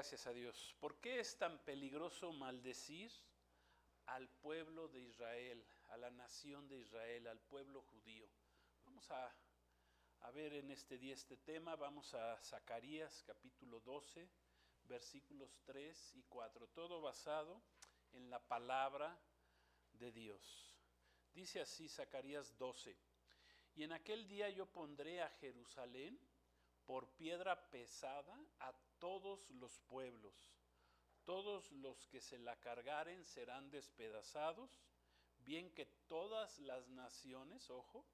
Gracias a Dios. ¿Por qué es tan peligroso maldecir al pueblo de Israel, a la nación de Israel, al pueblo judío? Vamos a ver en este día este tema. Vamos a Zacarías capítulo 12, versículos 3 y 4. Todo basado en la palabra de Dios. Dice así Zacarías 12. Y en aquel día yo pondré a Jerusalén por piedra pesada a todos los pueblos. Todos los que se la cargaren serán despedazados, bien que todas las naciones, ojo,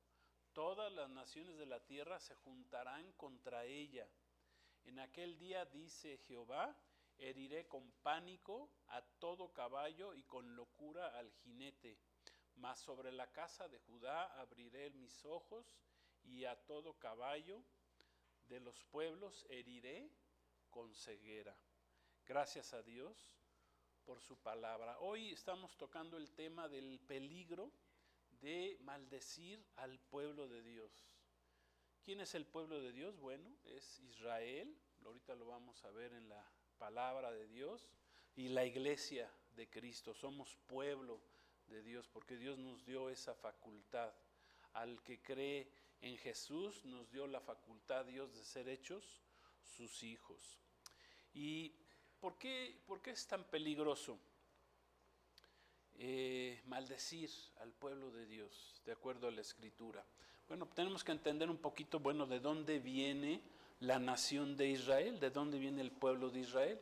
todas las naciones de la tierra se juntarán contra ella. En aquel día, dice Jehová, heriré con pánico a todo caballo y con locura al jinete. Mas sobre la casa de Judá abriré mis ojos y a todo caballo de los pueblos heriré con ceguera. Gracias a Dios por su palabra. Hoy estamos tocando el tema del peligro de maldecir al pueblo de Dios. ¿Quién es el pueblo de Dios? Bueno, es Israel, ahorita lo vamos a ver en la palabra de Dios, y la iglesia de Cristo. Somos pueblo de Dios porque Dios nos dio esa facultad. Al que cree en Jesús nos dio la facultad Dios de ser hechos sus hijos. ¿Y por qué es tan peligroso maldecir al pueblo de Dios de acuerdo a la Escritura? Bueno, tenemos que entender un poquito, de dónde viene la nación de Israel, de dónde viene el pueblo de Israel.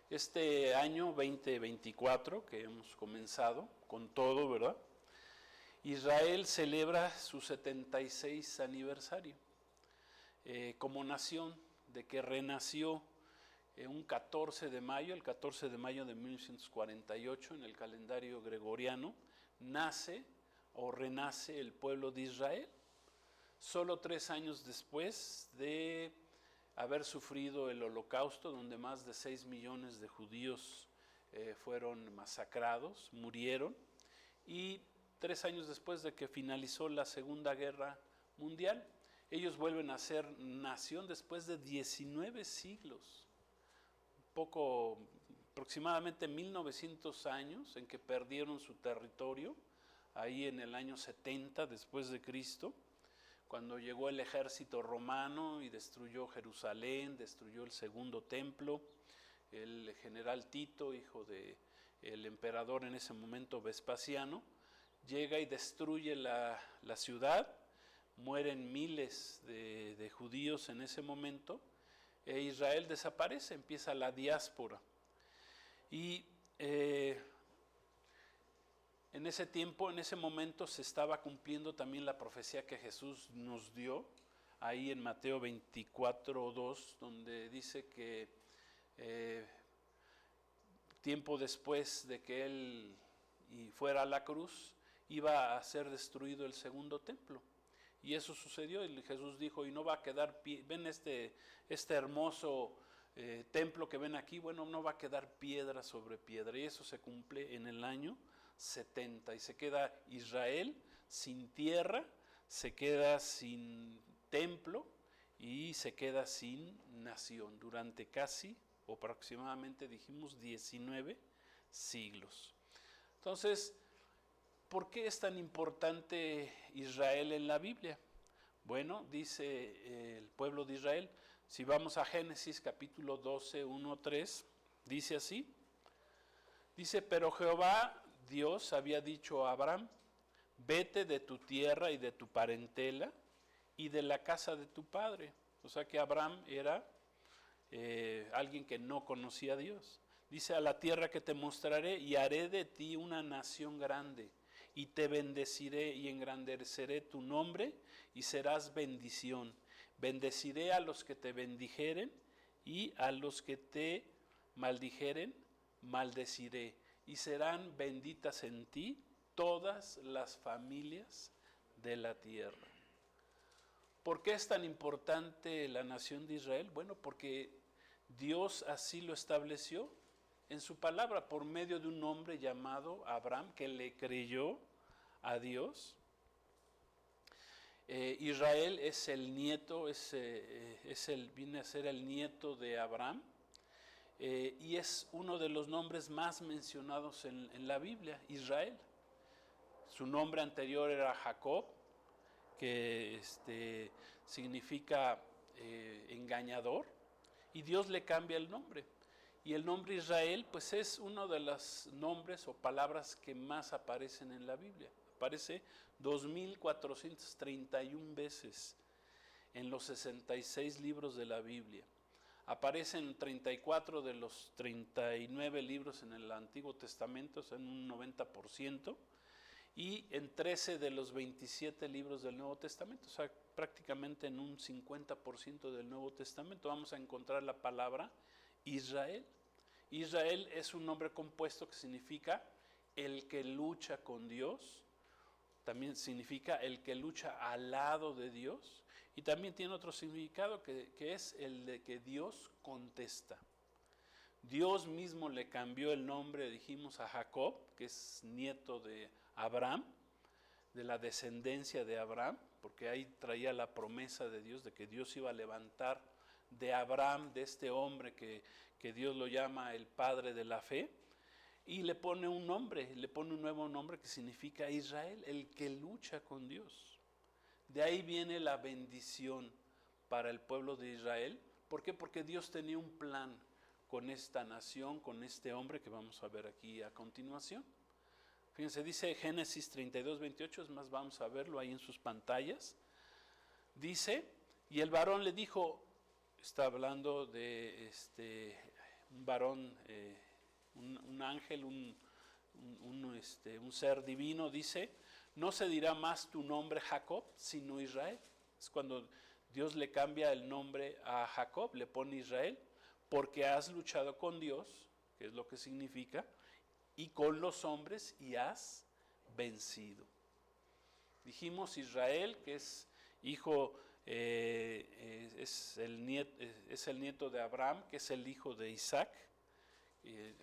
Este año 2024 que hemos comenzado con todo, ¿verdad? Israel celebra su 76 aniversario como nación, de que renació un 14 de mayo, el 14 de mayo de 1948 en el calendario gregoriano, nace o renace el pueblo de Israel, solo 3 años después de haber sufrido el Holocausto, donde más de 6 millones de judíos fueron masacrados, murieron, y 3 años después de que finalizó la Segunda Guerra Mundial. Ellos vuelven a ser nación después de 19 siglos, aproximadamente 1900 años en que perdieron su territorio, ahí en el año 70 después de Cristo, cuando llegó el ejército romano y destruyó Jerusalén, destruyó el segundo templo. El general Tito, hijo del emperador en ese momento Vespasiano, llega y destruye la ciudad, mueren miles de judíos en ese momento, e Israel desaparece, empieza la diáspora. Y en ese tiempo, en ese momento, se estaba cumpliendo también la profecía que Jesús nos dio, ahí en Mateo 24:2, donde dice que tiempo después de que Él fuera a la cruz, iba a ser destruido el segundo templo. Y eso sucedió, y Jesús dijo, y no va a quedar, ven este hermoso templo que ven aquí, no va a quedar piedra sobre piedra. Y eso se cumple en el año 70, y se queda Israel sin tierra, se queda sin templo, y se queda sin nación durante casi, o aproximadamente dijimos, 19 siglos. Entonces, ¿por qué es tan importante Israel en la Biblia? Bueno, dice el pueblo de Israel, si vamos a Génesis capítulo 12, 1-3, dice así, dice, pero Jehová Dios había dicho a Abraham, vete de tu tierra y de tu parentela y de la casa de tu padre. O sea que Abraham era alguien que no conocía a Dios. Dice, a la tierra que te mostraré y haré de ti una nación grande y te bendeciré y engrandeceré tu nombre y serás bendición. Bendeciré a los que te bendijeren y a los que te maldijeren, maldeciré. Y serán benditas en ti todas las familias de la tierra. ¿Por qué es tan importante la nación de Israel? Bueno, porque Dios así lo estableció en su palabra por medio de un hombre llamado Abraham, que le creyó a Dios. Israel es el nieto, viene a ser el nieto de Abraham. y es uno de los nombres más mencionados en la Biblia, Israel. Su nombre anterior era Jacob, que significa engañador, y Dios le cambia el nombre. Y el nombre Israel pues es uno de los nombres o palabras que más aparecen en la Biblia. Aparece 2431 veces en los 66 libros de la Biblia. Aparecen 34 de los 39 libros en el Antiguo Testamento, en un 90%, y en 13 de los 27 libros del Nuevo Testamento, o sea, prácticamente en un 50% del Nuevo Testamento vamos a encontrar la palabra Israel. Israel es un nombre compuesto que significa el que lucha con Dios, también significa el que lucha al lado de Dios, y también tiene otro significado que es el de que Dios contesta. Dios mismo le cambió el nombre, dijimos, a Jacob, que es nieto de Abraham, de la descendencia de Abraham, porque ahí traía la promesa de Dios de que Dios iba a levantar de Abraham, de este hombre que Dios lo llama el padre de la fe, y le pone un nombre, le pone un nuevo nombre que significa Israel, el que lucha con Dios. De ahí viene la bendición para el pueblo de Israel. ¿Por qué? Porque Dios tenía un plan con esta nación, con este hombre que vamos a ver aquí a continuación. Fíjense, dice Génesis 32:28, es más, vamos a verlo ahí en sus pantallas. Dice, y el varón le dijo, está hablando de un varón, un ángel, un ser divino, dice, no se dirá más tu nombre Jacob, sino Israel. Es cuando Dios le cambia el nombre a Jacob, le pone Israel, porque has luchado con Dios, que es lo que significa, y con los hombres y has vencido. Dijimos Israel, que es hijo, es el nieto de Abraham, que es el hijo de Isaac.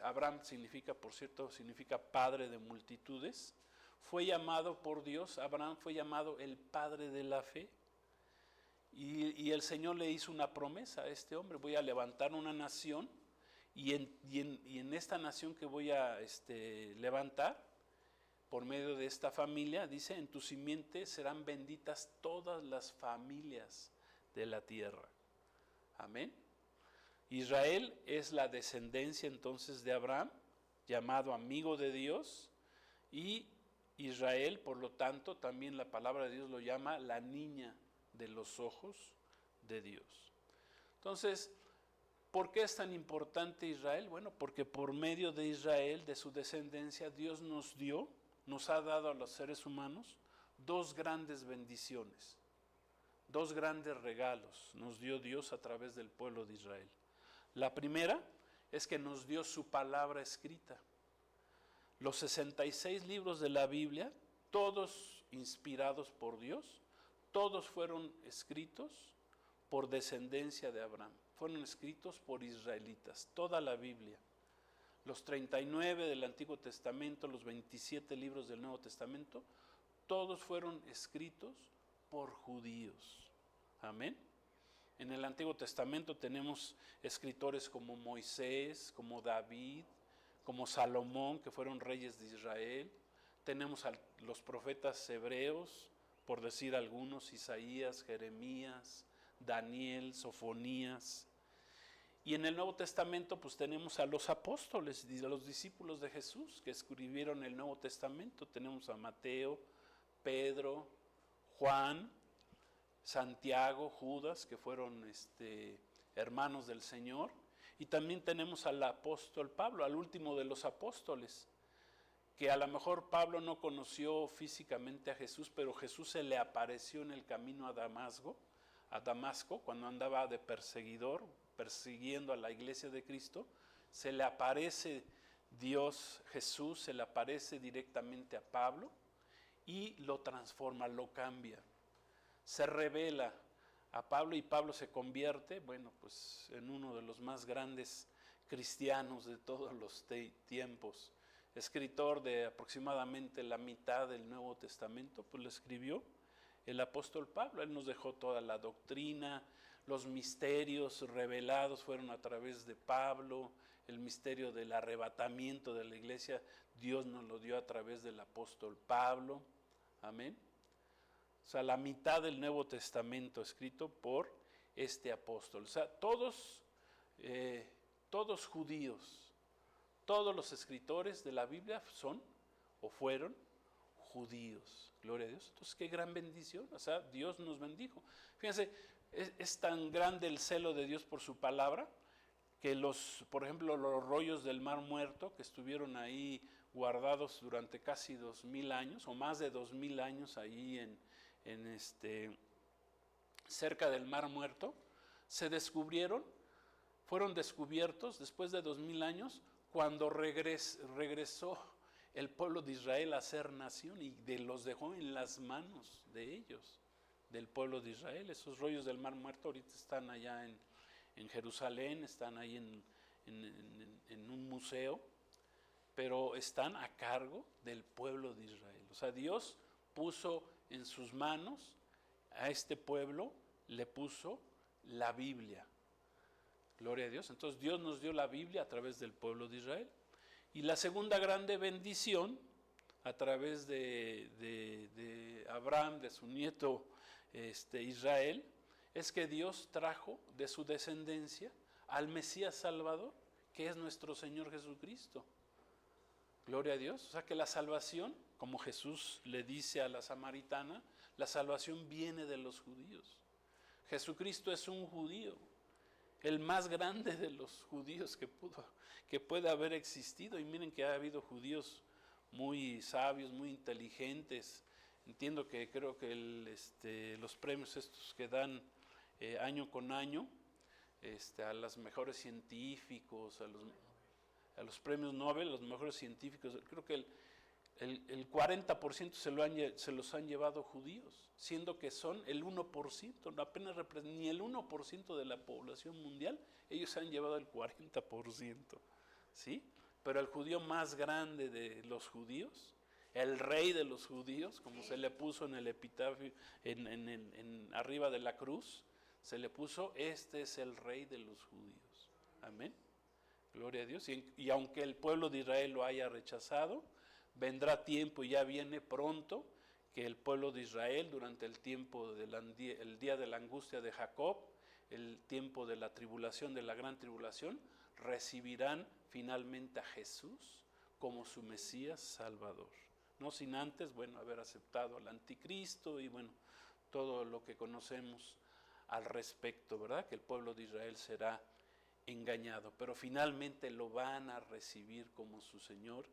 Abraham significa, por cierto, significa padre de multitudes. Fue llamado por Dios, Abraham fue llamado el padre de la fe. Y el Señor le hizo una promesa a este hombre: voy a levantar una nación, y en esta nación que voy a levantar, por medio de esta familia, dice, en tu simiente serán benditas todas las familias de la tierra. Amén. Israel es la descendencia entonces de Abraham, llamado amigo de Dios, y Israel, por lo tanto, también la palabra de Dios lo llama la niña de los ojos de Dios. Entonces, ¿por qué es tan importante Israel? Bueno, porque por medio de Israel, de su descendencia, Dios nos ha dado a los seres humanos dos grandes bendiciones, dos grandes regalos nos dio Dios a través del pueblo de Israel. La primera es que nos dio su palabra escrita. Los 66 libros de la Biblia, todos inspirados por Dios, todos fueron escritos por descendencia de Abraham. Fueron escritos por israelitas, toda la Biblia. Los 39 del Antiguo Testamento, los 27 libros del Nuevo Testamento, todos fueron escritos por judíos. Amén. En el Antiguo Testamento tenemos escritores como Moisés, como David, como Salomón, que fueron reyes de Israel. Tenemos a los profetas hebreos, por decir algunos, Isaías, Jeremías, Daniel, Sofonías. Y en el Nuevo Testamento pues tenemos a los apóstoles y a los discípulos de Jesús que escribieron el Nuevo Testamento. Tenemos a Mateo, Pedro, Juan, Santiago, Judas, que fueron hermanos del Señor. Y también tenemos al apóstol Pablo, al último de los apóstoles, que a lo mejor Pablo no conoció físicamente a Jesús, pero Jesús se le apareció en el camino a Damasco, cuando andaba de perseguidor, persiguiendo a la iglesia de Cristo. Se le aparece Dios, Jesús, se le aparece directamente a Pablo y lo transforma, lo cambia. Se revela a Pablo y Pablo se convierte, bueno, pues en uno de los más grandes cristianos de todos los tiempos. Escritor de aproximadamente la mitad del Nuevo Testamento, pues lo escribió el apóstol Pablo. Él nos dejó toda la doctrina, los misterios revelados fueron a través de Pablo, el misterio del arrebatamiento de la iglesia, Dios nos lo dio a través del apóstol Pablo, amén. O sea, la mitad del Nuevo Testamento escrito por este apóstol. O sea, todos judíos, todos los escritores de la Biblia son o fueron judíos. Gloria a Dios. Entonces, qué gran bendición. O sea, Dios nos bendijo. Fíjense, es tan grande el celo de Dios por su palabra que por ejemplo, los rollos del Mar Muerto que estuvieron ahí guardados durante casi 2000 años o más de 2000 años ahí cerca del Mar Muerto, fueron descubiertos después de 2000 años cuando regresó el pueblo de Israel a ser nación y los dejó en las manos de ellos, del pueblo de Israel. Esos rollos del Mar Muerto ahorita están allá en Jerusalén, están ahí en un museo, pero están a cargo del pueblo de Israel. O sea, Dios puso en sus manos a este pueblo, le puso la Biblia. Gloria a Dios. Entonces Dios nos dio la Biblia a través del pueblo de Israel. Y la segunda grande bendición, a través de Abraham, de su nieto Israel, es que Dios trajo de su descendencia al Mesías Salvador, que es nuestro Señor Jesucristo. Gloria a Dios. O sea que la salvación, como Jesús le dice a la samaritana, la salvación viene de los judíos. Jesucristo es un judío, el más grande de los judíos que puede haber existido. Y miren que ha habido judíos muy sabios, muy inteligentes. Entiendo que creo que los premios estos que dan año con año a los mejores científicos, a los premios Nobel, los mejores científicos, creo que el 40% se los han llevado judíos, siendo que son el 1%, apenas ni el 1% de la población mundial, ellos han llevado el 40%, ¿sí? Pero el judío más grande de los judíos, el rey de los judíos, como se le puso en el epitafio, arriba de la cruz, se le puso, este es el rey de los judíos, amén, gloria a Dios. Y aunque el pueblo de Israel lo haya rechazado, vendrá tiempo y ya viene pronto que el pueblo de Israel, durante el tiempo el día de la angustia de Jacob, el tiempo de la tribulación, de la gran tribulación, recibirán finalmente a Jesús como su Mesías Salvador. No sin antes, haber aceptado al anticristo y todo lo que conocemos al respecto, ¿verdad? Que el pueblo de Israel será engañado, pero finalmente lo van a recibir como su Señor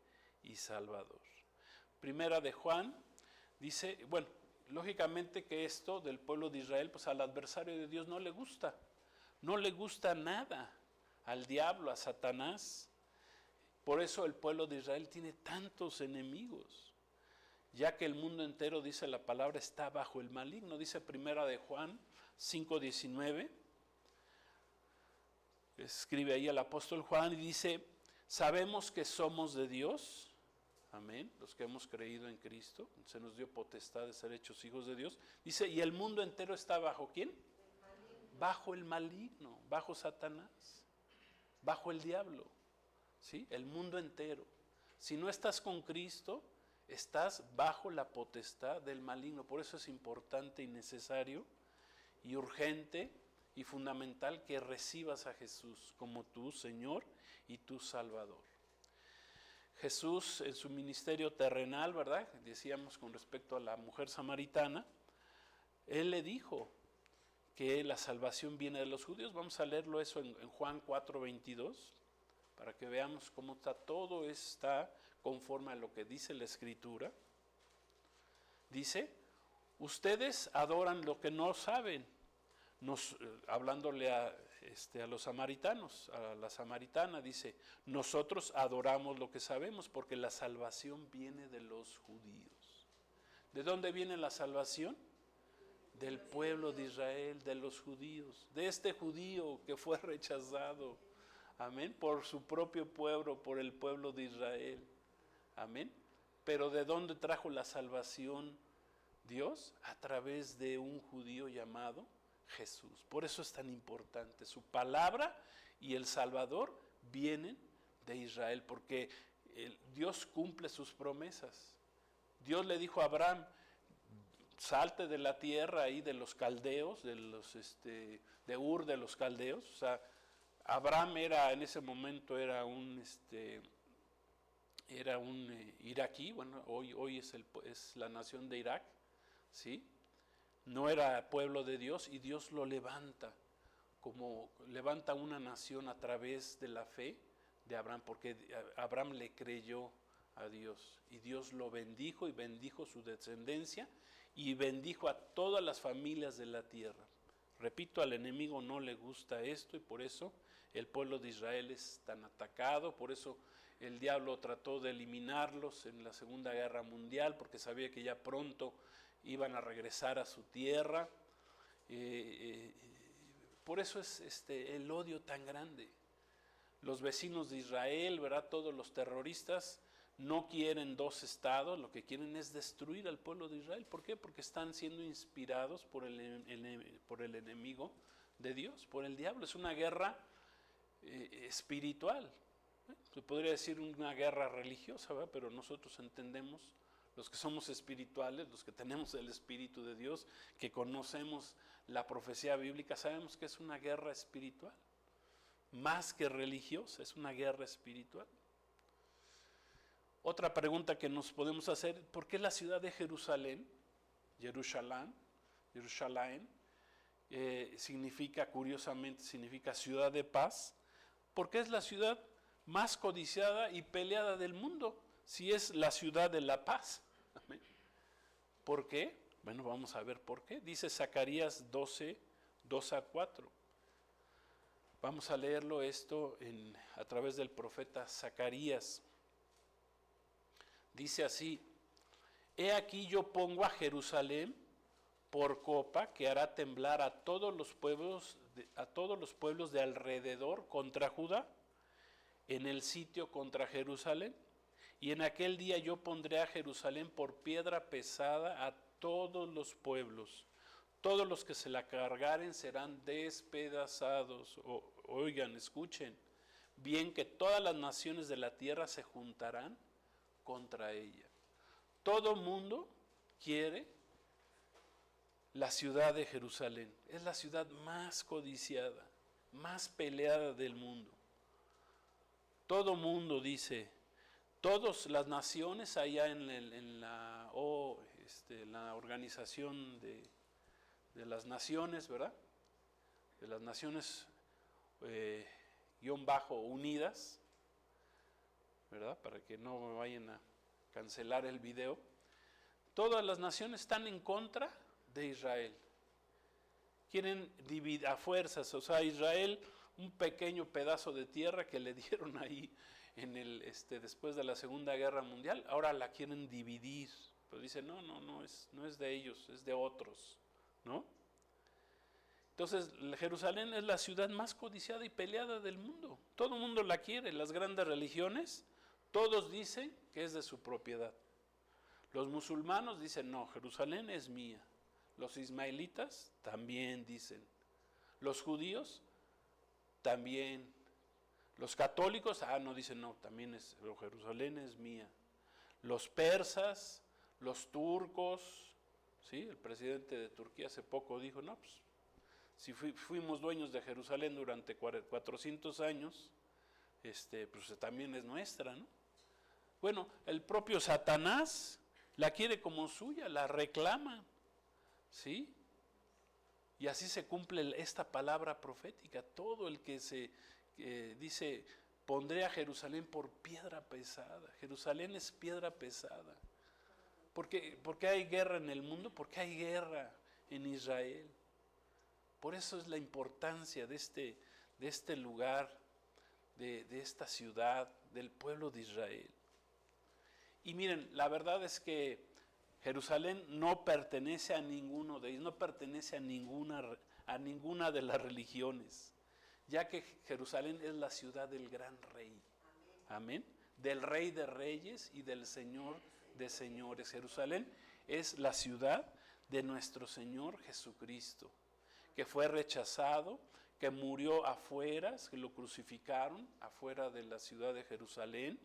y Salvador. Primera de Juan dice, lógicamente que esto del pueblo de Israel, pues al adversario de Dios no le gusta nada, al diablo, a Satanás. Por eso el pueblo de Israel tiene tantos enemigos, ya que el mundo entero, dice la palabra, está bajo el maligno. Dice Primera de Juan 5:19, escribe ahí el apóstol Juan y dice, sabemos que somos de Dios, amén, los que hemos creído en Cristo, se nos dio potestad de ser hechos hijos de Dios. Dice, y el mundo entero está bajo ¿quién? Bajo el maligno, bajo Satanás, bajo el diablo, ¿sí? El mundo entero. Si no estás con Cristo, estás bajo la potestad del maligno. Por eso es importante y necesario y urgente y fundamental que recibas a Jesús como tu Señor y tu Salvador. Jesús en su ministerio terrenal, ¿verdad? Decíamos con respecto a la mujer samaritana, Él le dijo que la salvación viene de los judíos. Vamos a leerlo eso en Juan 4:22, para que veamos cómo todo está conforme a lo que dice la Escritura. Dice, ustedes adoran lo que no saben, hablándole a los samaritanos, a la samaritana, dice, nosotros adoramos lo que sabemos porque la salvación viene de los judíos. ¿De dónde viene la salvación? Del pueblo de Israel, de los judíos, de este judío que fue rechazado, amén, por su propio pueblo, por el pueblo de Israel, amén. Pero ¿de dónde trajo la salvación Dios? A través de un judío llamado Jesús. Por eso es tan importante. Su palabra y el Salvador vienen de Israel, porque Dios cumple sus promesas. Dios le dijo a Abraham: salte de la tierra ahí de los caldeos, de Ur de los caldeos. O sea, Abraham en ese momento era un iraquí. Bueno, hoy es la nación de Irak, ¿sí? No era pueblo de Dios, y Dios lo levanta, como levanta una nación a través de la fe de Abraham, porque Abraham le creyó a Dios, y Dios lo bendijo, y bendijo su descendencia, y bendijo a todas las familias de la tierra. Repito, al enemigo no le gusta esto, y por eso el pueblo de Israel es tan atacado. Por eso el diablo trató de eliminarlos en la Segunda Guerra Mundial, porque sabía que ya pronto iban a regresar a su tierra. Por eso es el odio tan grande. Los vecinos de Israel, ¿verdad? Todos los terroristas no quieren dos estados, lo que quieren es destruir al pueblo de Israel. ¿Por qué? Porque están siendo inspirados por el enemigo de Dios, por el diablo. Es una guerra espiritual. Se podría decir una guerra religiosa, ¿verdad? Pero nosotros entendemos, los que somos espirituales, los que tenemos el Espíritu de Dios, que conocemos la profecía bíblica, sabemos que es una guerra espiritual. Más que religiosa, es una guerra espiritual. Otra pregunta que nos podemos hacer: ¿por qué la ciudad de Jerusalén, Jerusalén, curiosamente significa ciudad de paz? Porque es la ciudad más codiciada y peleada del mundo, si es la ciudad de la paz. ¿Amén? ¿Por qué? Bueno, vamos a ver por qué. Dice Zacarías 12, 2-4. Vamos a leerlo esto a través del profeta Zacarías. Dice así: he aquí yo pongo a Jerusalén por copa, que hará temblar a todos los pueblos de alrededor contra Judá, en el sitio contra Jerusalén. Y en aquel día yo pondré a Jerusalén por piedra pesada a todos los pueblos. Todos los que se la cargaren serán despedazados. Oigan, escuchen bien, que todas las naciones de la tierra se juntarán contra ella. Todo mundo quiere la ciudad de Jerusalén. Es la ciudad más codiciada, más peleada del mundo. Todo mundo dice, todas las naciones allá en la organización de las naciones, ¿verdad? De las naciones unidas, ¿verdad? Para que no me vayan a cancelar el video. Todas las naciones están en contra de Israel. Quieren dividir a fuerzas, o sea, Israel, un pequeño pedazo de tierra que le dieron ahí después de la Segunda Guerra Mundial, ahora la quieren dividir. Pero dicen, no es de ellos, es de otros, ¿no? Entonces, Jerusalén es la ciudad más codiciada y peleada del mundo. Todo el mundo la quiere. Las grandes religiones, todos dicen que es de su propiedad. Los musulmanos dicen, no, Jerusalén es mía. Los ismaelitas también dicen. Los judíos también. Los católicos, no, dicen, no, también Jerusalén es mía. Los persas, los turcos, ¿sí? El presidente de Turquía hace poco dijo, no, pues, si fuimos dueños de Jerusalén durante 400 años, pues también es nuestra, ¿no? Bueno, el propio Satanás la quiere como suya, la reclama, ¿sí? Y así se cumple esta palabra profética. Todo el que dice, pondré a Jerusalén por piedra pesada. Jerusalén es piedra pesada. ¿Por qué hay guerra en el mundo? Porque hay guerra en Israel. Por eso es la importancia de este lugar, de esta ciudad, del pueblo de Israel. Y miren, la verdad es que Jerusalén no pertenece a ninguno de ellos, no pertenece a ninguna de las religiones, ya que Jerusalén es la ciudad del gran rey. Amén. Del rey de reyes y del señor de señores. Jerusalén es la ciudad de nuestro Señor Jesucristo, que fue rechazado, que murió afuera, que lo crucificaron afuera de la ciudad de Jerusalén.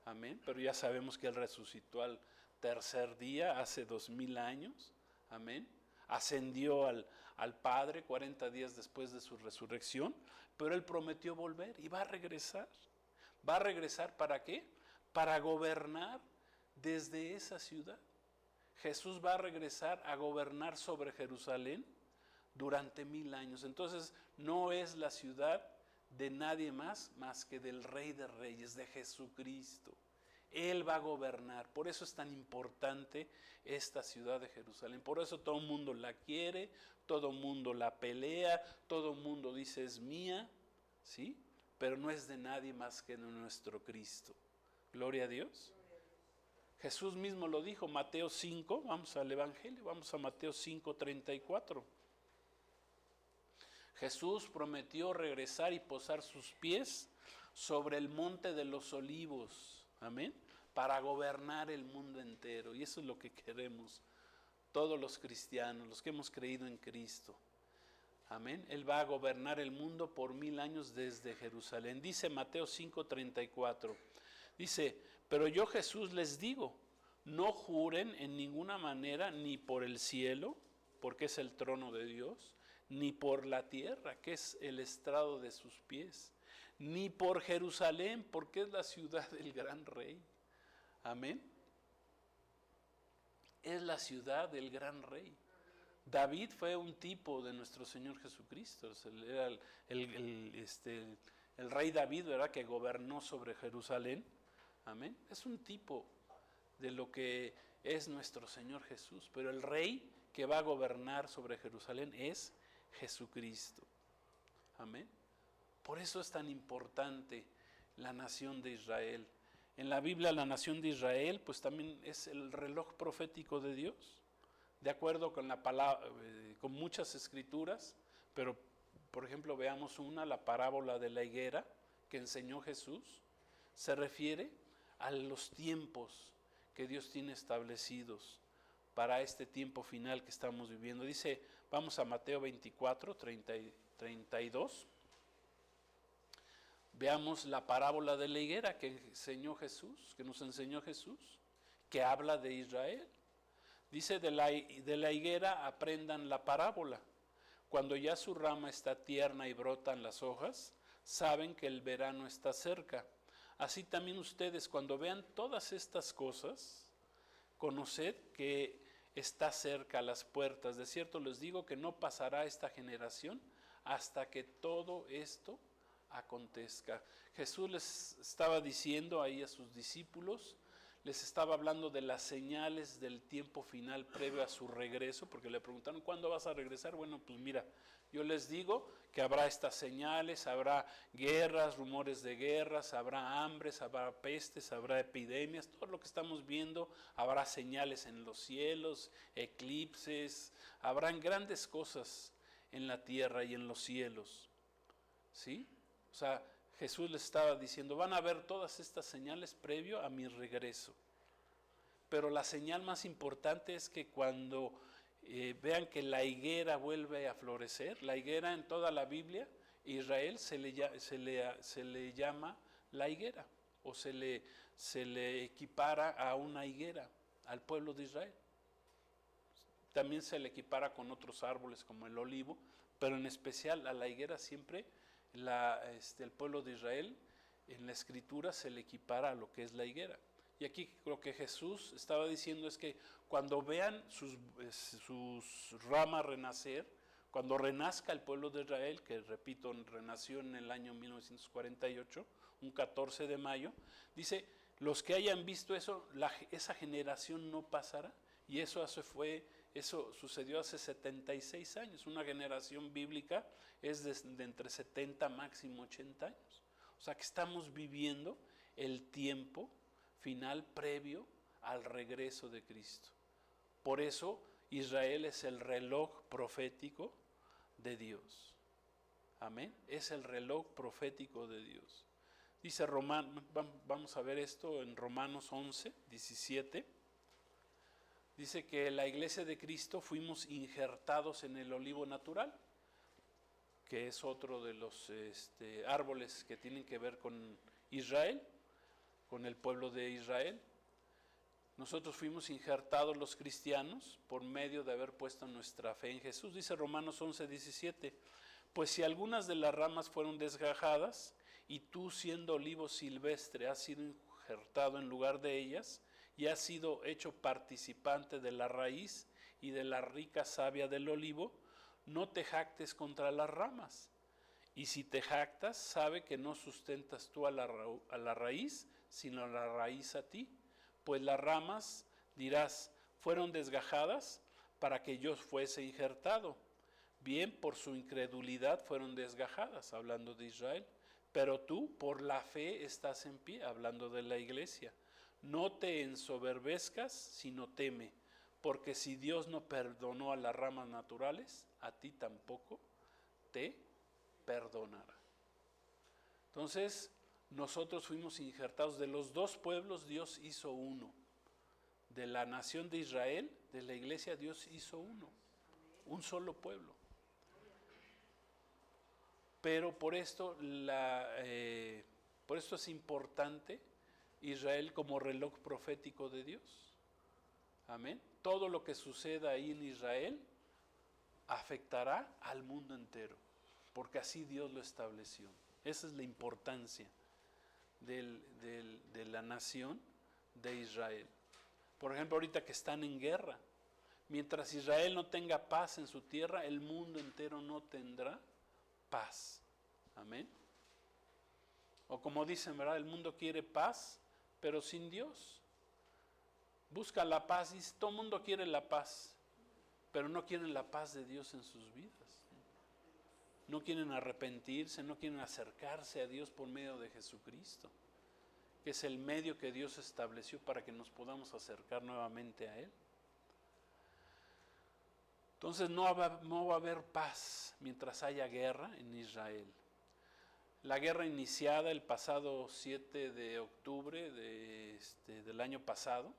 Amén. Pero ya sabemos que Él resucitó al tercer día, hace 2000 años. Amén. Ascendió al Padre 40 días después de su resurrección, pero Él prometió volver y va a regresar. ¿Va a regresar para qué? Para gobernar desde esa ciudad. Jesús va a regresar a gobernar sobre Jerusalén durante 1000 años. Entonces no es la ciudad de nadie más que del Rey de Reyes, de Jesucristo. Él va a gobernar. Por eso es tan importante esta ciudad de Jerusalén. Por eso todo el mundo la quiere, todo el mundo la pelea, todo el mundo dice es mía, ¿sí? Pero no es de nadie más que de nuestro Cristo. Gloria a Dios. Jesús mismo lo dijo, Mateo 5, vamos al Evangelio, vamos a Mateo 5:34. Jesús prometió regresar y posar sus pies sobre el monte de los olivos, amén, para gobernar el mundo entero. Y eso es lo que queremos todos los cristianos, los que hemos creído en Cristo. Amén. Él va a gobernar el mundo por 1000 años desde Jerusalén. Dice Mateo 5:34. Dice, pero yo Jesús les digo, no juren en ninguna manera ni por el cielo, porque es el trono de Dios, ni por la tierra, que es el estrado de sus pies, ni por Jerusalén, porque es la ciudad del gran rey. Amén. Es la ciudad del gran rey. David fue un tipo de nuestro Señor Jesucristo. Era el rey David, ¿verdad?, que gobernó sobre Jerusalén. Amén. Es un tipo de lo que es nuestro Señor Jesús. Pero el rey que va a gobernar sobre Jerusalén es Jesucristo. Amén. Por eso es tan importante la nación de Israel. En la Biblia la nación de Israel pues también es el reloj profético de Dios. De acuerdo con la palabra, con muchas escrituras, pero por ejemplo veamos una, la parábola de la higuera que enseñó Jesús, se refiere a los tiempos que Dios tiene establecidos para este tiempo final que estamos viviendo. Dice, vamos a Mateo 24, 32. Veamos la parábola de la higuera que enseñó Jesús, que nos enseñó Jesús, que habla de Israel. Dice, de la higuera aprendan la parábola. Cuando ya su rama está tierna y brotan las hojas, saben que el verano está cerca. Así también ustedes, cuando vean todas estas cosas, conoced que está cerca a las puertas. De cierto les digo que no pasará esta generación hasta que todo esto acontezca. Jesús les estaba diciendo ahí a sus discípulos, les estaba hablando de las señales del tiempo final previo a su regreso, porque le preguntaron, ¿cuándo vas a regresar? Bueno, pues mira, yo les digo que habrá estas señales, habrá guerras, rumores de guerras, habrá hambres, habrá pestes, habrá epidemias, todo lo que estamos viendo, habrá señales en los cielos, eclipses, habrán grandes cosas en la tierra y en los cielos, ¿sí? O sea, Jesús les estaba diciendo, van a ver todas estas señales previo a mi regreso. Pero la señal más importante es que cuando vean que la higuera vuelve a florecer, la higuera en toda la Biblia, Israel se le llama la higuera, o se le equipara a una higuera, al pueblo de Israel. También se le equipara con otros árboles como el olivo, pero en especial a la higuera siempre el pueblo de Israel en la escritura se le equipara a lo que es la higuera. Y aquí lo que Jesús estaba diciendo es que cuando vean sus ramas renacer, cuando renazca el pueblo de Israel, que repito, renació en el año 1948, un 14 de mayo, dice, los que hayan visto eso, esa generación no pasará. Y eso sucedió hace 76 años. Una generación bíblica es de entre 70 máximo 80 años. O sea que estamos viviendo el tiempo final previo al regreso de Cristo. Por eso Israel es el reloj profético de Dios. Amén. Es el reloj profético de Dios. Dice vamos a ver esto en Romanos 11, 17. Dice que la iglesia de Cristo fuimos injertados en el olivo natural, que es otro de los árboles que tienen que ver con Israel, con el pueblo de Israel. Nosotros fuimos injertados los cristianos por medio de haber puesto nuestra fe en Jesús. Dice Romanos 11:17, pues si algunas de las ramas fueron desgajadas y tú siendo olivo silvestre has sido injertado en lugar de ellas y has sido hecho participante de la raíz y de la rica savia del olivo, no te jactes contra las ramas. Y si te jactas, sabe que no sustentas tú a la raíz, sino la raíz a ti. Pues las ramas, dirás, fueron desgajadas para que yo fuese injertado. Bien, por su incredulidad fueron desgajadas, hablando de Israel. Pero tú, por la fe, estás en pie, hablando de la iglesia. No te ensoberbezcas, sino teme, porque si Dios no perdonó a las ramas naturales, a ti tampoco te perdonará. Entonces, nosotros fuimos injertados de los dos pueblos, Dios hizo uno. De la nación de Israel, de la iglesia, Dios hizo uno, un solo pueblo. Pero por esto es importante Israel como reloj profético de Dios. Amén. Todo lo que suceda ahí en Israel afectará al mundo entero, porque así Dios lo estableció. Esa es la importancia de la nación de Israel. Por ejemplo, ahorita que están en guerra, mientras Israel no tenga paz en su tierra, el mundo entero no tendrá paz. Amén. O como dicen, ¿verdad? El mundo quiere paz, pero sin Dios. Busca la paz y todo el mundo quiere la paz, pero no quieren la paz de Dios en sus vidas. No quieren arrepentirse, no quieren acercarse a Dios por medio de Jesucristo, que es el medio que Dios estableció para que nos podamos acercar nuevamente a Él. Entonces no va a haber paz mientras haya guerra en Israel. La guerra iniciada el pasado 7 de octubre del año pasado,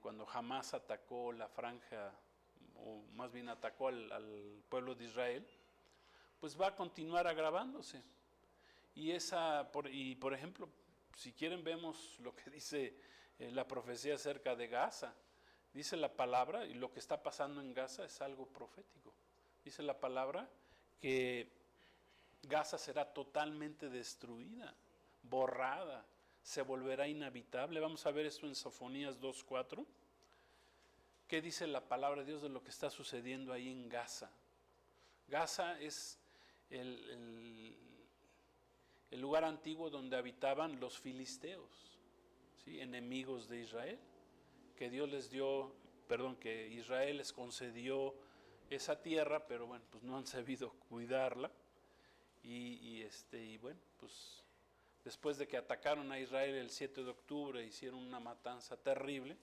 cuando Hamás atacó la franja, o más bien atacó al pueblo de Israel, pues va a continuar agravándose. Y por ejemplo, si quieren vemos lo que dice la profecía acerca de Gaza. Dice la palabra, y lo que está pasando en Gaza es algo profético. Dice la palabra que Gaza será totalmente destruida, borrada, se volverá inhabitable. Vamos a ver esto en Sofonías 2:4. ¿Qué dice la palabra de Dios de lo que está sucediendo ahí en Gaza? Gaza es el lugar antiguo donde habitaban los filisteos, ¿sí? Enemigos de Israel, que Israel les concedió esa tierra, pero bueno, pues no han sabido cuidarla. Y bueno, pues después de que atacaron a Israel el 7 de octubre, hicieron una matanza terrible,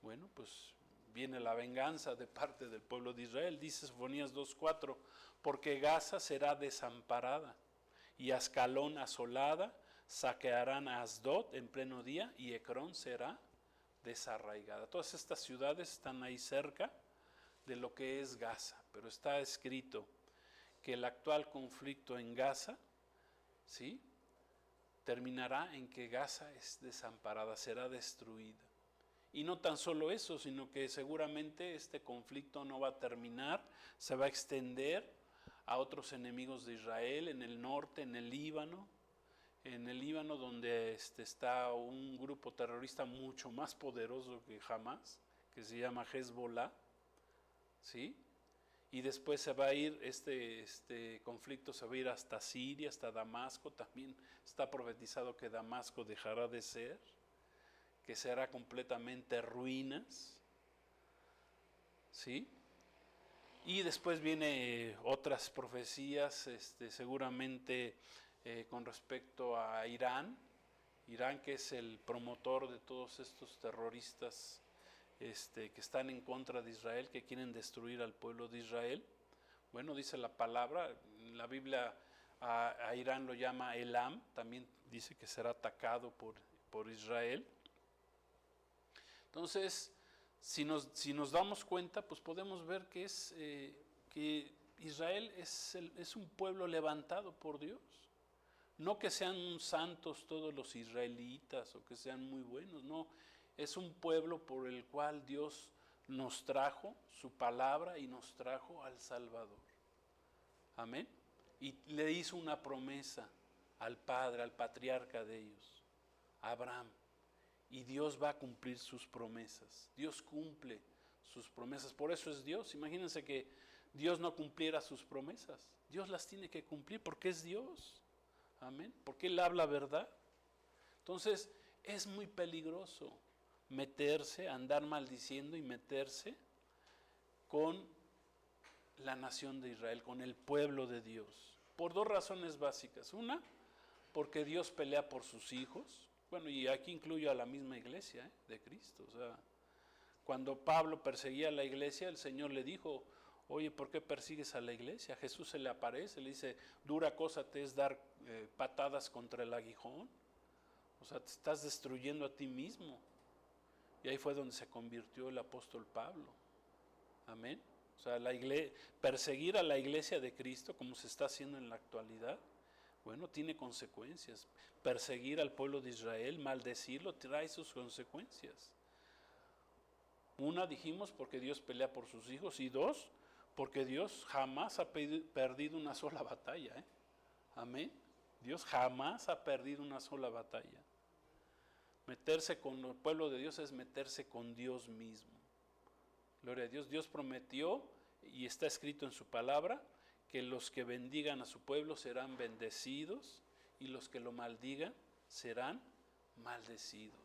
bueno, pues viene la venganza de parte del pueblo de Israel. Dice Sofonías 2:4, porque Gaza será desamparada y Ascalón asolada, saquearán a Asdod en pleno día y Ecrón será desarraigada. Todas estas ciudades están ahí cerca de lo que es Gaza, pero está escrito que el actual conflicto en Gaza, ¿sí?, terminará en que Gaza es desamparada, será destruida. Y no tan solo eso, sino que seguramente este conflicto no va a terminar, se va a extender a otros enemigos de Israel en el norte, en el Líbano donde está un grupo terrorista mucho más poderoso que Hamás, que se llama Hezbollah, ¿sí? Y después se va a ir, este conflicto se va a ir hasta Siria, hasta Damasco. También está profetizado que Damasco dejará de ser, que será completamente ruinas, ¿sí? Y después viene otras profecías, seguramente con respecto a Irán, que es el promotor de todos estos terroristas que están en contra de Israel, que quieren destruir al pueblo de Israel. Bueno, dice la palabra, la Biblia a Irán lo llama Elam, también dice que será atacado por Israel. Entonces, si nos damos cuenta, pues podemos ver que Israel es un pueblo levantado por Dios. No que sean santos todos los israelitas o que sean muy buenos, no. Es un pueblo por el cual Dios nos trajo su palabra y nos trajo al Salvador. Amén. Y le hizo una promesa al padre, al patriarca de ellos, a Abraham. Y Dios va a cumplir sus promesas. Dios cumple sus promesas. Por eso es Dios. Imagínense que Dios no cumpliera sus promesas. Dios las tiene que cumplir porque es Dios. Amén. Porque Él habla verdad. Entonces, es muy peligroso meterse, andar maldiciendo y meterse con la nación de Israel, con el pueblo de Dios. Por dos razones básicas. Una, porque Dios pelea por sus hijos. Bueno, y aquí incluyo a la misma iglesia de Cristo. O sea, cuando Pablo perseguía a la iglesia, el Señor le dijo: oye, ¿por qué persigues a la iglesia? Jesús se le aparece, le dice: dura cosa te es dar patadas contra el aguijón. O sea, te estás destruyendo a ti mismo. Y ahí fue donde se convirtió el apóstol Pablo. Amén. O sea, perseguir a la iglesia de Cristo, como se está haciendo en la actualidad, bueno, tiene consecuencias. Perseguir al pueblo de Israel, maldecirlo, trae sus consecuencias. Una, dijimos, porque Dios pelea por sus hijos. Y dos, porque Dios jamás ha perdido una sola batalla. Amén. Dios jamás ha perdido una sola batalla. Meterse con el pueblo de Dios es meterse con Dios mismo. Gloria a Dios. Dios prometió, y está escrito en su palabra, que los que bendigan a su pueblo serán bendecidos y los que lo maldigan serán maldecidos.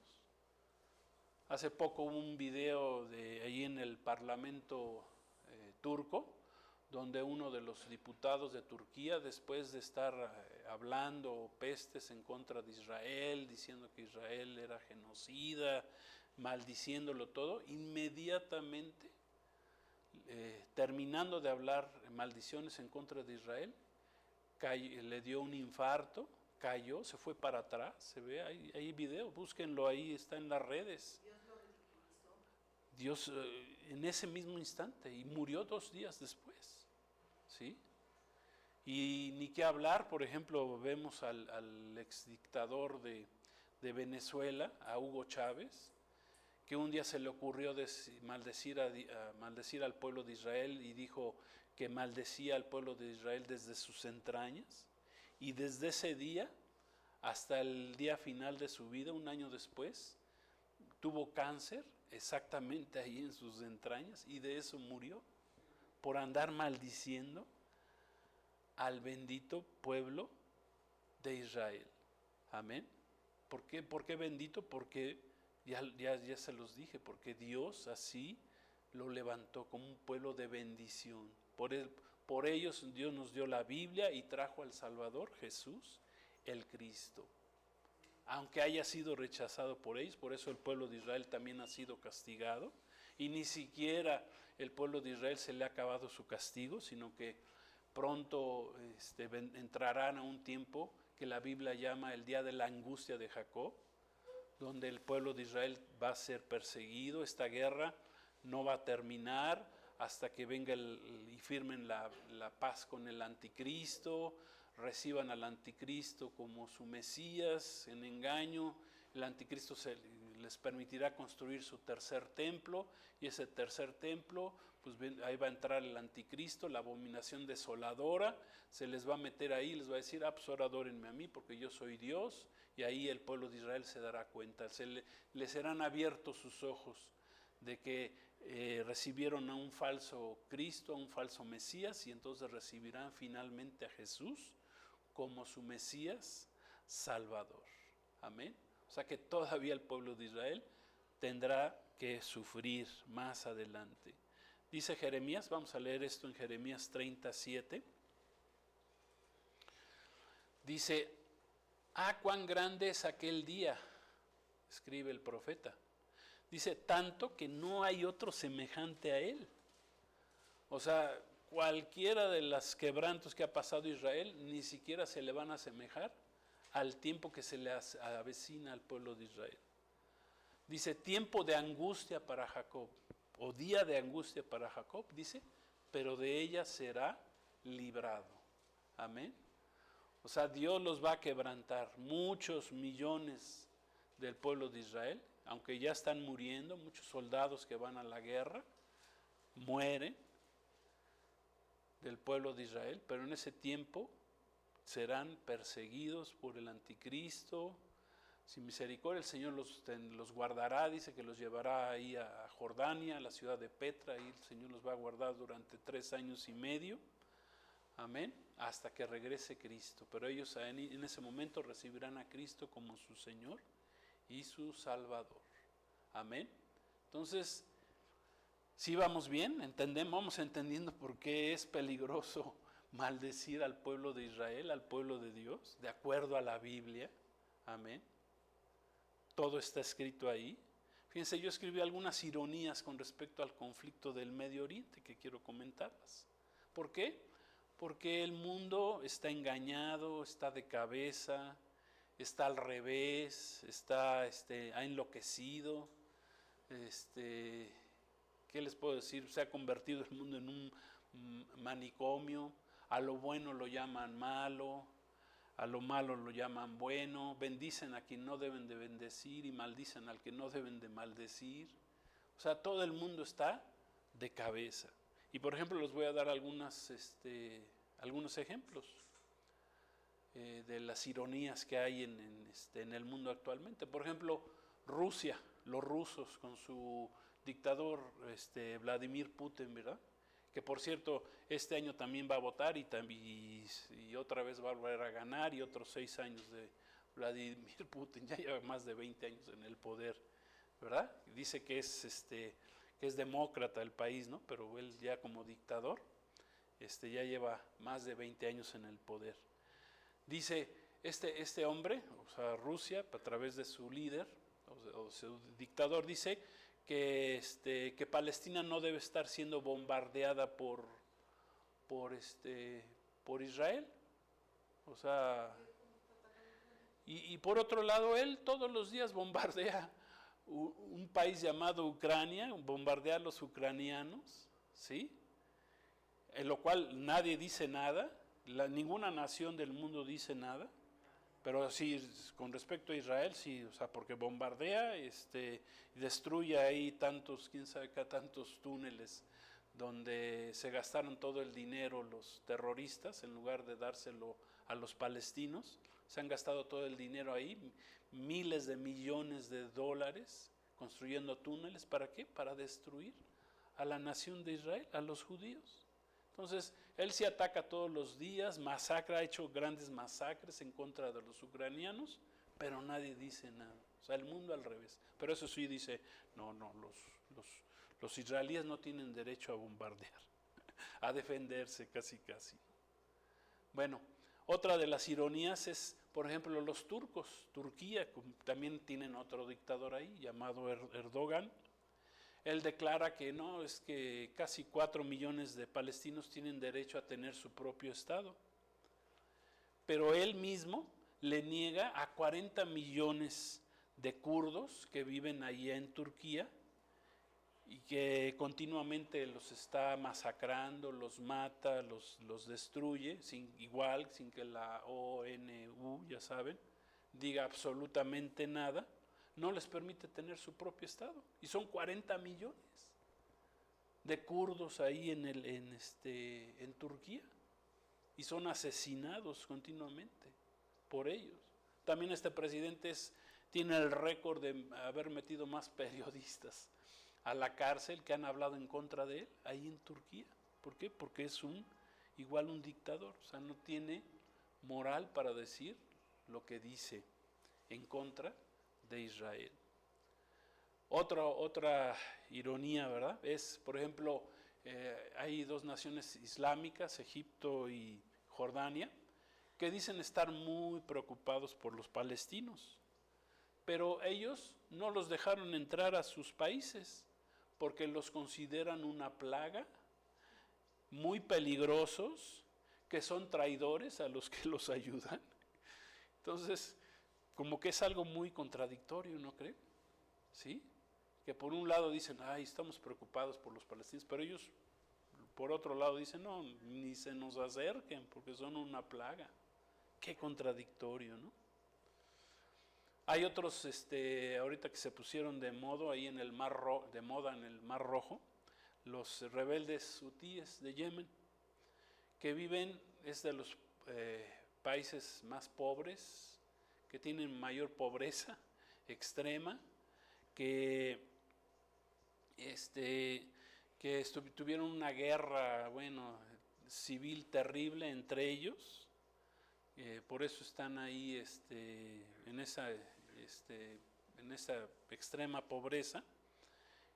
Hace poco hubo un video de ahí en el Parlamento turco, donde uno de los diputados de Turquía, después de estar hablando pestes en contra de Israel, diciendo que Israel era genocida, maldiciéndolo todo, inmediatamente, terminando de hablar maldiciones en contra de Israel, le dio un infarto, cayó, se fue para atrás, se ve, hay video, búsquenlo ahí, está en las redes. Dios en ese mismo instante, y murió 2 días después, ¿sí? Y ni qué hablar, por ejemplo, vemos al exdictador de Venezuela, a Hugo Chávez, que un día se le ocurrió maldecir al pueblo de Israel y dijo que maldecía al pueblo de Israel desde sus entrañas, y desde ese día hasta el día final de su vida, un año después, tuvo cáncer exactamente ahí en sus entrañas, y de eso murió, por andar maldiciendo al bendito pueblo de Israel. Amén. ¿Por qué? ¿Por qué bendito? Porque ya se los dije, porque Dios así lo levantó como un pueblo de bendición. Por ellos Dios nos dio la Biblia y trajo al Salvador, Jesús, el Cristo. Aunque haya sido rechazado por ellos, por eso el pueblo de Israel también ha sido castigado, y ni siquiera el pueblo de Israel se le ha acabado su castigo, sino que pronto entrarán a un tiempo que la Biblia llama el día de la angustia de Jacob, donde el pueblo de Israel va a ser perseguido. Esta guerra no va a terminar hasta que venga y firmen la paz con el anticristo, reciban al anticristo como su Mesías en engaño. El anticristo les permitirá construir su tercer templo, y ese tercer templo, pues ahí va a entrar el anticristo, la abominación desoladora, se les va a meter ahí, les va a decir: pues ahora adórenme a mí porque yo soy Dios. Y ahí el pueblo de Israel se dará cuenta, les serán abiertos sus ojos de que recibieron a un falso Cristo, a un falso Mesías, y entonces recibirán finalmente a Jesús como su Mesías Salvador. Amén. O sea que todavía el pueblo de Israel tendrá que sufrir más adelante. Dice Jeremías, vamos a leer esto en Jeremías 37. Dice: cuán grande es aquel día, escribe el profeta. Dice: tanto que no hay otro semejante a él. O sea, cualquiera de los quebrantos que ha pasado Israel, ni siquiera se le van a asemejar al tiempo que se le avecina al pueblo de Israel. Dice, tiempo de angustia para Jacob, o día de angustia para Jacob, dice, pero de ella será librado. Amén. O sea, Dios los va a quebrantar. Muchos millones del pueblo de Israel, aunque ya están muriendo, muchos soldados que van a la guerra, mueren del pueblo de Israel, pero en ese tiempo serán perseguidos por el anticristo. Sin misericordia el Señor los guardará, dice que los llevará ahí a Jordania, a la ciudad de Petra, y el Señor los va a guardar durante 3 años y medio, amén, hasta que regrese Cristo. Pero ellos en ese momento recibirán a Cristo como su Señor y su Salvador, amén. Entonces, si vamos bien, vamos entendiendo por qué es peligroso maldecir al pueblo de Israel, al pueblo de Dios, de acuerdo a la Biblia, amén. Todo está escrito ahí. Fíjense, yo escribí algunas ironías con respecto al conflicto del Medio Oriente que quiero comentarlas. ¿Por qué? Porque el mundo está engañado, está de cabeza, está al revés, ha enloquecido. ¿Qué les puedo decir? Se ha convertido el mundo en un manicomio. A lo bueno lo llaman malo, a lo malo lo llaman bueno, bendicen a quien no deben de bendecir y maldicen al que no deben de maldecir. O sea, todo el mundo está de cabeza. Y por ejemplo, les voy a dar algunos ejemplos de las ironías que hay en el mundo actualmente. Por ejemplo, Rusia, los rusos con su dictador Vladimir Putin, ¿verdad? Que por cierto, este año también va a votar y otra vez va a volver a ganar, y otros 6 años de Vladimir Putin, ya lleva más de 20 años en el poder, ¿verdad? Dice que es demócrata el país, ¿no? Pero él ya como dictador, ya lleva más de 20 años en el poder. Dice este hombre, o sea, Rusia, a través de su líder, o su dictador, dice que Palestina no debe estar siendo bombardeada por Israel. O sea, y por otro lado, él todos los días bombardea un país llamado Ucrania, bombardea a los ucranianos, ¿sí? En lo cual nadie dice nada, ninguna nación del mundo dice nada. Pero sí, con respecto a Israel, sí, o sea, porque bombardea, destruye ahí quién sabe qué, tantos túneles donde se gastaron todo el dinero los terroristas, en lugar de dárselo a los palestinos, se han gastado todo el dinero ahí, miles de millones de dólares, construyendo túneles, ¿para qué? Para destruir a la nación de Israel, a los judíos. Entonces, él se ataca todos los días, ha hecho grandes masacres en contra de los ucranianos, pero nadie dice nada. O sea, el mundo al revés. Pero eso sí dice, no, los israelíes no tienen derecho a bombardear, a defenderse casi. Bueno, otra de las ironías es, por ejemplo, los turcos. Turquía también tienen otro dictador ahí, llamado Erdogan. Él declara que no, es que casi 4 millones de palestinos tienen derecho a tener su propio Estado. Pero él mismo le niega a 40 millones de kurdos que viven allá en Turquía y que continuamente los está masacrando, los mata, los destruye, sin que la ONU, ya saben, diga absolutamente nada. No les permite tener su propio Estado. Y son 40 millones de kurdos ahí en Turquía. Y son asesinados continuamente por ellos. También este presidente tiene el récord de haber metido más periodistas a la cárcel que han hablado en contra de él ahí en Turquía. ¿Por qué? Porque es igual un dictador. O sea, no tiene moral para decir lo que dice en contra de Israel. Otra ironía, ¿verdad? Es, por ejemplo, hay 2 naciones islámicas, Egipto y Jordania, que dicen estar muy preocupados por los palestinos, pero ellos no los dejaron entrar a sus países porque los consideran una plaga, muy peligrosos, que son traidores a los que los ayudan. Entonces, como que es algo muy contradictorio, ¿no cree? ¿sí? Que por un lado dicen, ay, estamos preocupados por los palestinos, pero ellos por otro lado dicen, no, ni se nos acerquen porque son una plaga. Qué contradictorio, ¿no? Hay otros, ahorita que se pusieron de moda ahí en el de moda en el Mar Rojo, los rebeldes hutíes de Yemen, que viven, es de los países más pobres, que tienen mayor pobreza extrema, que, tuvieron una guerra, bueno, civil terrible entre ellos, por eso están ahí en esa extrema pobreza,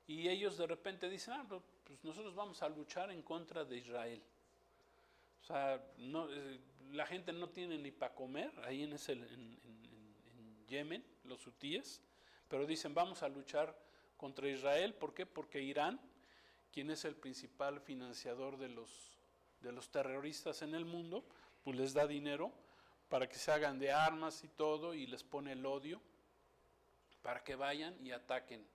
y ellos de repente dicen, pues nosotros vamos a luchar en contra de Israel. O sea, no, la gente no tiene ni para comer ahí en Yemen, los hutíes, pero dicen vamos a luchar contra Israel. ¿Por qué? Porque Irán, quien es el principal financiador de los terroristas en el mundo, pues les da dinero para que se hagan de armas y todo, y les pone el odio para que vayan y ataquen,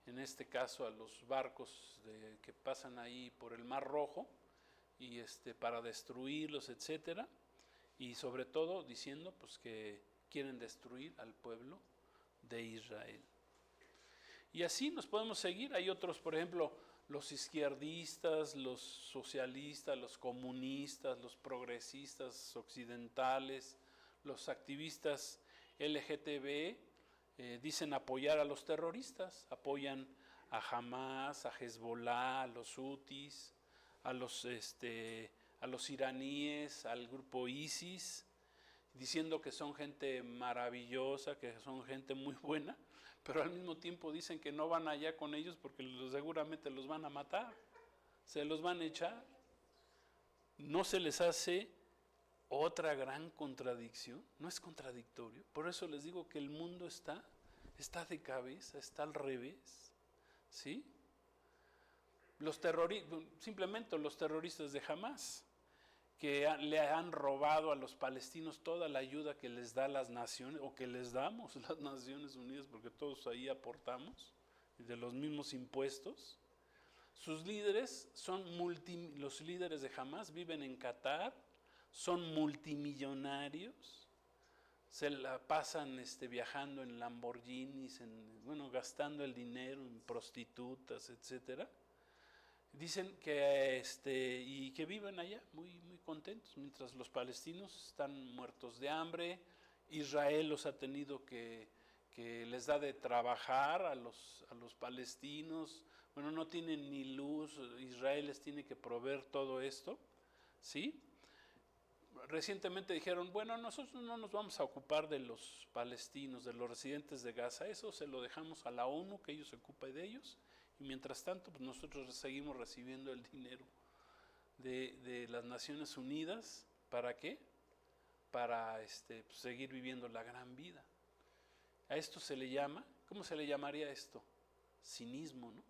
en este caso a los barcos que pasan ahí por el Mar Rojo, y para destruirlos, etcétera, y sobre todo diciendo pues que quieren destruir al pueblo de Israel. Y así nos podemos seguir. Hay otros, por ejemplo, los izquierdistas, los socialistas, los comunistas, los progresistas occidentales, los activistas LGTB, dicen apoyar a los terroristas, apoyan a Hamas, a Hezbollah, a los hutis, a los iraníes, al grupo ISIS, diciendo que son gente maravillosa, que son gente muy buena, pero al mismo tiempo dicen que no van allá con ellos porque seguramente los van a matar, se los van a echar. ¿No se les hace otra gran contradicción? ¿No es contradictorio? Por eso les digo que el mundo está de cabeza, está al revés, ¿sí? Simplemente los terroristas de Hamas, que le han robado a los palestinos toda la ayuda que les da las naciones, o que les damos las Naciones Unidas, porque todos ahí aportamos, de los mismos impuestos. Sus líderes los líderes de Hamas viven en Qatar, son multimillonarios, se la pasan viajando en Lamborghinis, gastando el dinero en prostitutas, etcétera. Dicen que y que viven allá muy muy contentos, mientras los palestinos están muertos de hambre. Israel los ha tenido que les da de trabajar a los palestinos. Bueno, no tienen ni luz, Israel les tiene que proveer todo esto, ¿sí? Recientemente dijeron, bueno, nosotros no nos vamos a ocupar de los palestinos, de los residentes de Gaza, eso se lo dejamos a la ONU, que ellos se ocupen de ellos, y mientras tanto pues nosotros seguimos recibiendo el dinero de las Naciones Unidas. ¿Para qué? Para pues, seguir viviendo la gran vida. A esto se le llama, ¿cómo se le llamaría esto? Cinismo, ¿no?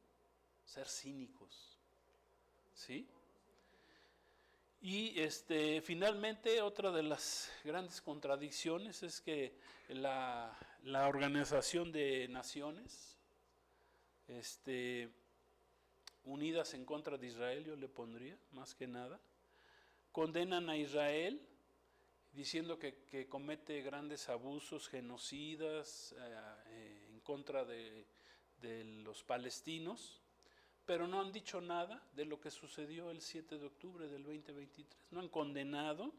Ser cínicos, ¿sí? Y finalmente otra de las grandes contradicciones es que la Organización de Naciones, unidas en contra de Israel, yo le pondría más que nada, condenan a Israel diciendo que comete grandes abusos genocidas en contra de los palestinos, pero no han dicho nada de lo que sucedió el 7 de octubre del 2023. No han condenado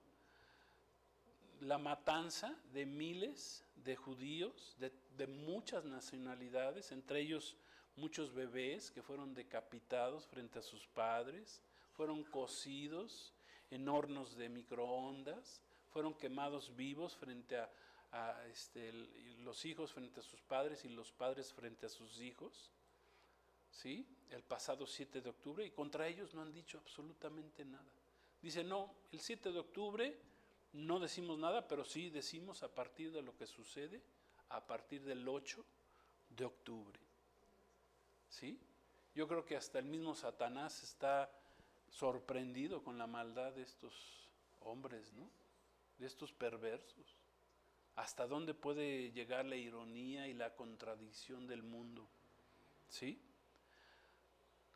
la matanza de miles de judíos de muchas nacionalidades, entre ellos muchos bebés que fueron decapitados frente a sus padres, fueron cocidos en hornos de microondas, fueron quemados vivos frente a los hijos frente a sus padres y los padres frente a sus hijos, ¿sí? El pasado 7 de octubre, y contra ellos no han dicho absolutamente nada. Dice, no, el 7 de octubre no decimos nada, pero sí decimos a partir de lo que sucede a partir del 8 de octubre. ¿Sí? Yo creo que hasta el mismo Satanás está sorprendido con la maldad de estos hombres, ¿no? De estos perversos. ¿Hasta dónde puede llegar la ironía y la contradicción del mundo? ¿sí?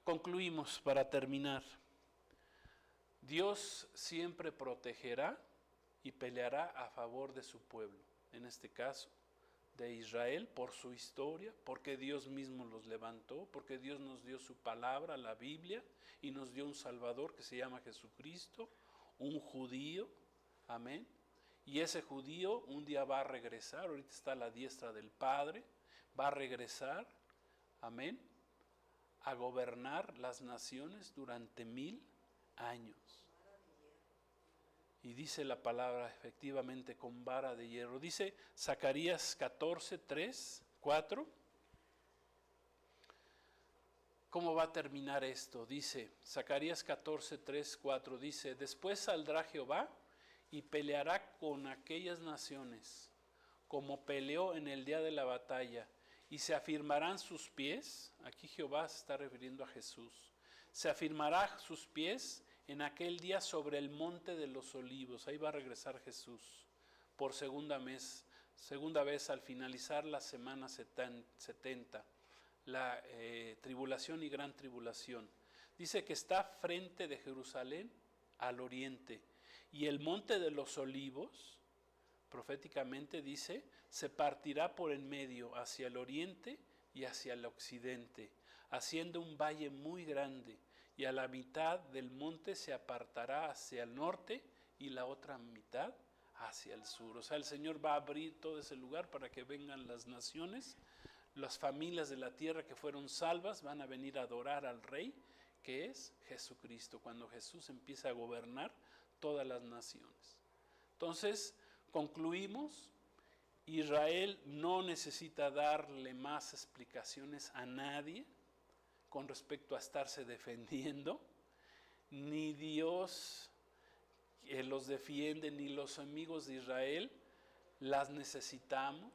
Concluimos para terminar. Dios siempre protegerá y peleará a favor de su pueblo, en este caso de Israel, por su historia, porque Dios mismo los levantó, porque Dios nos dio su palabra, la Biblia, y nos dio un Salvador que se llama Jesucristo, un judío, amén. Y ese judío un día va a regresar, ahorita está a la diestra del Padre, va a regresar, amén, a gobernar las naciones durante 1000 años. Y dice la palabra efectivamente con vara de hierro. Dice Zacarías 14, 3, 4. ¿Cómo va a terminar esto? Dice Zacarías 14, 3, 4. Dice, después saldrá Jehová y peleará con aquellas naciones, como peleó en el día de la batalla, y se afirmarán sus pies. Aquí Jehová se está refiriendo a Jesús. Se afirmará sus pies en aquel día sobre el monte de los olivos. Ahí va a regresar Jesús por segunda vez al finalizar la semana 70, la tribulación y gran tribulación. Dice que está frente de Jerusalén al oriente, y el monte de los olivos, proféticamente dice, se partirá por en medio hacia el oriente y hacia el occidente, haciendo un valle muy grande, y a la mitad del monte se apartará hacia el norte y la otra mitad hacia el sur. O sea, el Señor va a abrir todo ese lugar para que vengan las naciones, las familias de la tierra que fueron salvas van a venir a adorar al Rey, que es Jesucristo, cuando Jesús empieza a gobernar todas las naciones. Entonces, concluimos, Israel no necesita darle más explicaciones a nadie con respecto a estarse defendiendo, ni Dios los defiende, ni los amigos de Israel las necesitamos.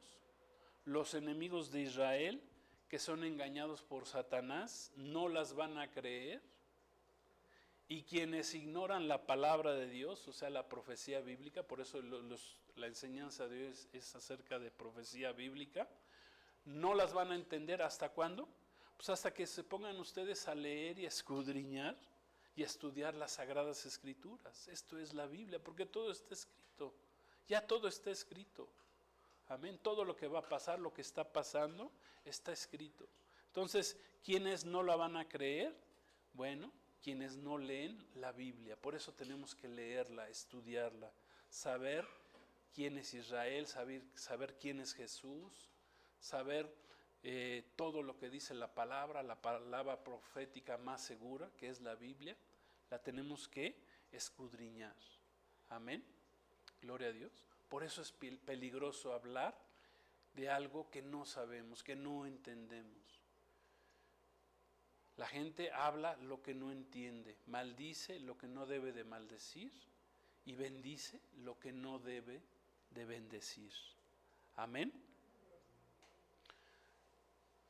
Los enemigos de Israel, que son engañados por Satanás, no las van a creer, y quienes ignoran la palabra de Dios, o sea, la profecía bíblica, por eso la enseñanza de Dios es acerca de profecía bíblica, no las van a entender. ¿Hasta cuándo? Pues hasta que se pongan ustedes a leer y a escudriñar y a estudiar las Sagradas Escrituras. Esto es la Biblia, porque todo está escrito, ya todo está escrito. Amén, todo lo que va a pasar, lo que está pasando, está escrito. Entonces, ¿quiénes no la van a creer? Bueno, quienes no leen la Biblia. Por eso tenemos que leerla, estudiarla, saber quién es Israel, saber quién es Jesús, saber todo lo que dice la palabra profética más segura, que es la Biblia, la tenemos que escudriñar. Amén, gloria a Dios. Por eso es peligroso hablar de algo que no sabemos, que no entendemos. La gente habla lo que no entiende, maldice lo que no debe de maldecir y bendice lo que no debe de bendecir. Amén.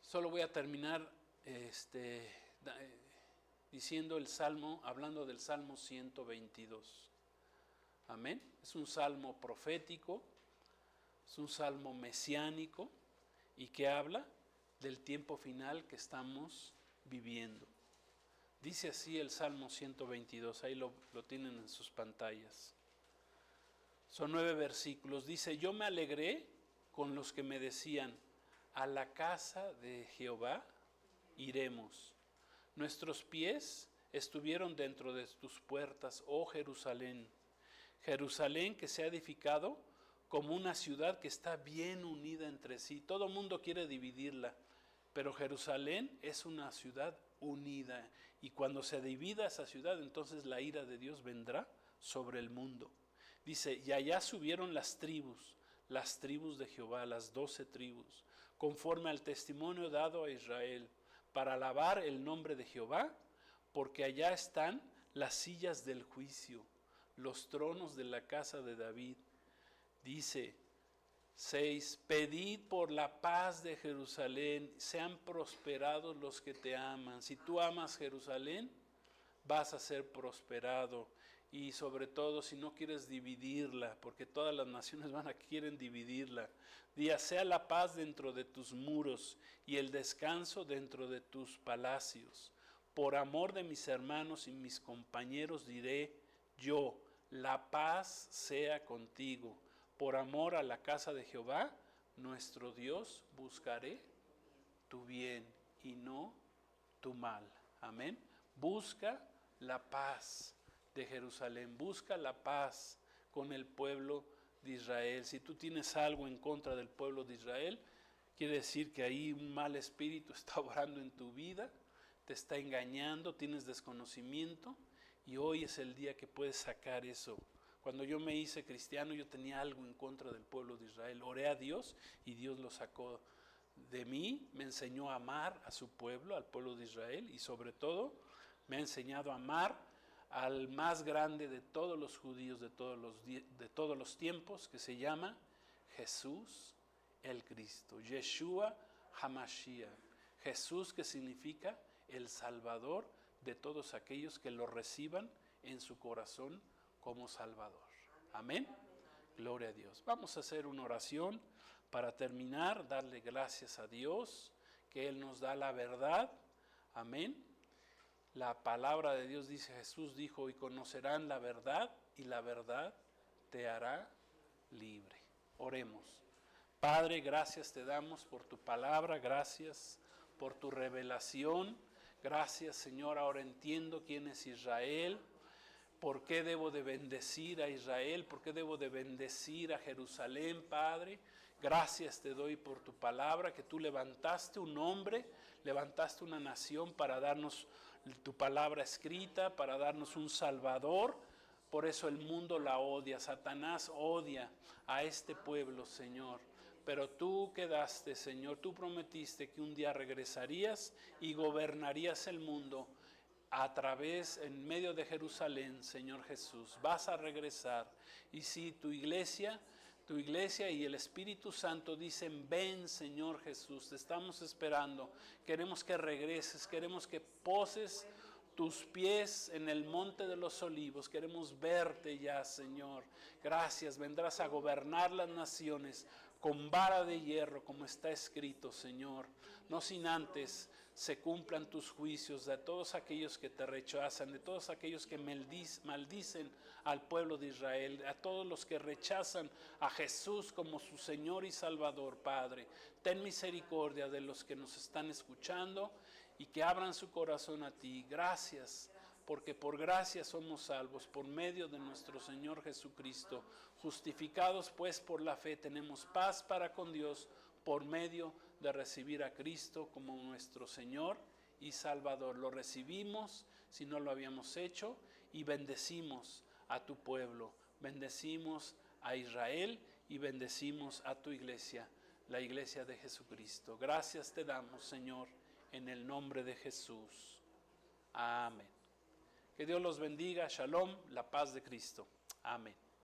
Solo voy a terminar diciendo el salmo, hablando del Salmo 122. Amén. Es un salmo profético, es un salmo mesiánico y que habla del tiempo final que estamos viviendo. Dice así el Salmo 122, ahí lo tienen en sus pantallas. Son 9 versículos. Dice, yo me alegré con los que me decían, a la casa de Jehová iremos. Nuestros pies estuvieron dentro de tus puertas, oh Jerusalén. Jerusalén que se ha edificado como una ciudad que está bien unida entre sí. Todo mundo quiere dividirla, pero Jerusalén es una ciudad unida. Y cuando se divida esa ciudad, entonces la ira de Dios vendrá sobre el mundo. Dice, y allá subieron las tribus de Jehová, las 12 tribus, conforme al testimonio dado a Israel, para alabar el nombre de Jehová, porque allá están las sillas del juicio, los tronos de la casa de David. Dice 6, pedid por la paz de Jerusalén, sean prosperados los que te aman. Si tú amas Jerusalén, vas a ser prosperado. Y sobre todo si no quieres dividirla, porque todas las naciones quieren dividirla. Día sea la paz dentro de tus muros y el descanso dentro de tus palacios. Por amor de mis hermanos y mis compañeros diré yo, la paz sea contigo. Por amor a la casa de Jehová, nuestro Dios, buscaré tu bien y no tu mal. Amén. Busca la paz de Jerusalén, busca la paz con el pueblo de Israel. Si tú tienes algo en contra del pueblo de Israel, quiere decir que ahí un mal espíritu está obrando en tu vida, te está engañando, tienes desconocimiento, y hoy es el día que puedes sacar eso. Cuando yo me hice cristiano, yo tenía algo en contra del pueblo de Israel. Oré a Dios y Dios lo sacó de mí, me enseñó a amar a su pueblo, al pueblo de Israel, y sobre todo me ha enseñado a amar al más grande de todos los judíos de todos los tiempos, que se llama Jesús el Cristo, Yeshua HaMashiach. Jesús, que significa el Salvador de todos aquellos que lo reciban en su corazón como Salvador. Amén. Gloria a Dios. Vamos a hacer una oración para terminar, darle gracias a Dios, que Él nos da la verdad. Amén. La palabra de Dios dice, Jesús dijo, y conocerán la verdad, y la verdad te hará libre. Oremos. Padre, gracias te damos por tu palabra, gracias por tu revelación. Gracias, Señor, ahora entiendo quién es Israel. ¿Por qué debo de bendecir a Israel? ¿Por qué debo de bendecir a Jerusalén, Padre? Gracias te doy por tu palabra, que tú levantaste un hombre, levantaste una nación para darnos tu palabra escrita, para darnos un Salvador. Por eso el mundo la odia, Satanás odia a este pueblo, Señor. Pero tú quedaste, Señor, tú prometiste que un día regresarías y gobernarías el mundo en medio de Jerusalén, Señor Jesús. Vas a regresar. Y si tu iglesia y el Espíritu Santo dicen, ven, Señor Jesús, te estamos esperando. Queremos que regreses, queremos que poses tus pies en el monte de los olivos. Queremos verte ya, Señor. Gracias, vendrás a gobernar las naciones con vara de hierro, como está escrito, Señor. No sin antes se cumplan tus juicios de todos aquellos que te rechazan, de todos aquellos que maldicen al pueblo de Israel, a todos los que rechazan a Jesús como su Señor y Salvador, Padre. Ten misericordia de los que nos están escuchando y que abran su corazón a ti. Gracias, porque por gracia somos salvos, por medio de nuestro Señor Jesucristo. Justificados pues por la fe, tenemos paz para con Dios por medio de recibir a Cristo como nuestro Señor y Salvador. Lo recibimos si no lo habíamos hecho y bendecimos a tu pueblo, bendecimos a Israel y bendecimos a tu iglesia, la iglesia de Jesucristo. Gracias te damos, Señor, en el nombre de Jesús. Amén. Que Dios los bendiga. Shalom, la paz de Cristo. Amén.